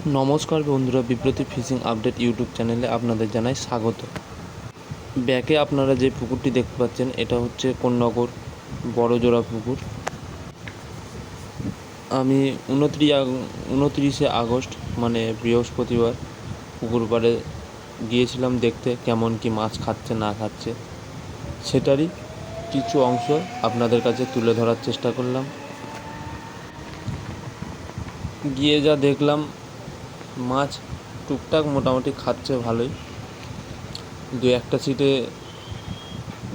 নমস্কার বন্ধুরা, বিব্রতী fishing update YouTube চ্যানেলে আপনাদের জানাই স্বাগত। ব্যাকে আপনারা যে পুকুরটি দেখতে পাচ্ছেন এটা হচ্ছে কোন্নগর বড়জোড়া পুকুর। আমি 29শে আগস্ট মানে বৃহস্পতিবার পুকুর পাড়ে গিয়েছিলাম দেখতে কেমন কি মাছ খাচ্ছে না খাচ্ছে, সেটারই কিছু অংশ আপনাদের কাছে তুলে ধরার চেষ্টা করলাম। গিয়ে যা দেখলাম, মাছ টুকটাক মোটামুটি খাচ্ছে ভালোই। দু একটা সিটে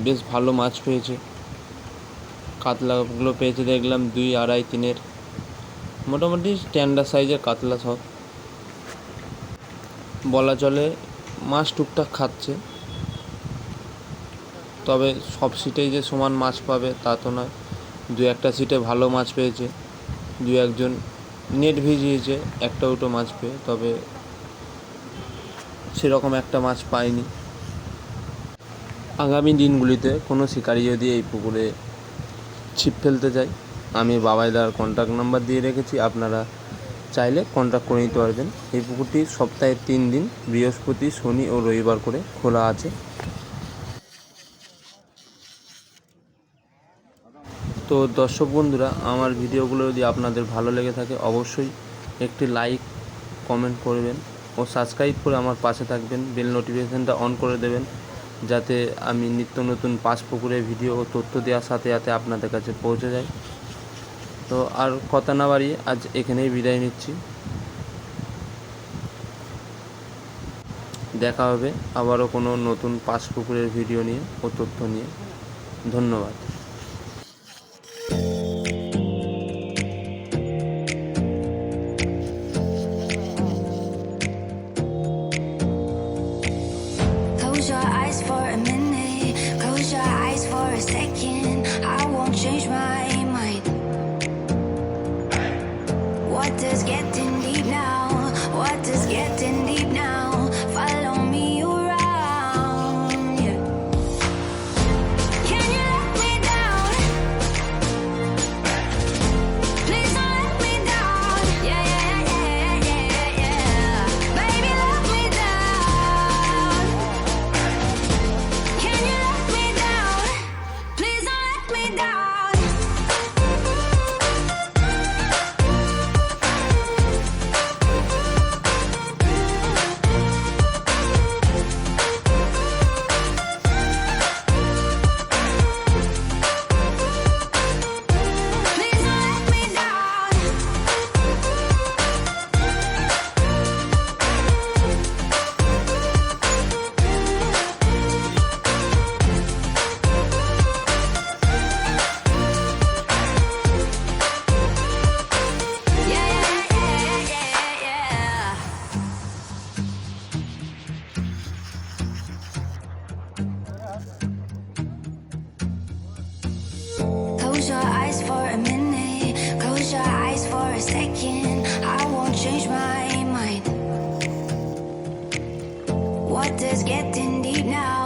বেশ ভালো মাছ পেয়েছে। কাতলাগুলো পেয়েছে দেখলাম 2, 2.5, 3 মোটামুটি স্ট্যান্ডার্ড সাইজের কাতলা সব বলা চলে। মাছ টুকটাক খাচ্ছে, তবে সব সিটেই যে সমান মাছ পাবে তা তো নয়। দু একটা সিটে ভালো মাছ পেয়েছে, দু একজন নেট ভিজিয়েছে একটা দুটো মাছ পেয়ে, তবে সেরকম একটা মাছ পাইনি। আগামী দিনগুলিতে কোনো শিকারি যদি এই পুকুরে ছিপ ফেলতে চায়, আমি বাবাইদার কন্ট্যাক্ট নাম্বার দিয়ে রেখেছি, আপনারা চাইলে কন্ট্যাক্ট করে নিতে পারবেন। এই পুকুরটি সপ্তাহে 3 দিন বৃহস্পতি, শনি ও রবিবার করে খোলা আছে। তো দর্শক বন্ধুরা, আমার ভিডিওগুলো যদি আপনাদের ভালো লেগে থাকে অবশ্যই একটি লাইক কমেন্ট করবেন ও সাবস্ক্রাইব করে আমার পাশে থাকবেন। বেল নোটিফিকেশানটা অন করে দেবেন যাতে আমি নিত্য নতুন পাঁচ পুকুরের ভিডিও ও তথ্য দেওয়ার সাথে সাথে আপনাদের কাছে পৌঁছে যায়। তো আর কথা না বাড়িয়ে আজ এখানেই বিদায় নিচ্ছি। দেখা হবে আবারও কোনো নতুন পাঁচ পুকুরের ভিডিও নিয়ে ও তথ্য নিয়ে। ধন্যবাদ। Close your eyes for a minute, close your eyes for a second. I won't change my mind. What does getting deep now? What does getting deep now? Follow me around, yeah. Can you let me down? Please don't let me down. Yeah, yeah, yeah, yeah, yeah. Baby, let me down. Can you let me down? Please don't let me down. Please don't let me down. Yeah, yeah, yeah, yeah, yeah. Close your eyes for a minute, close your eyes for a second. I won't change my mind. What does getting deep now?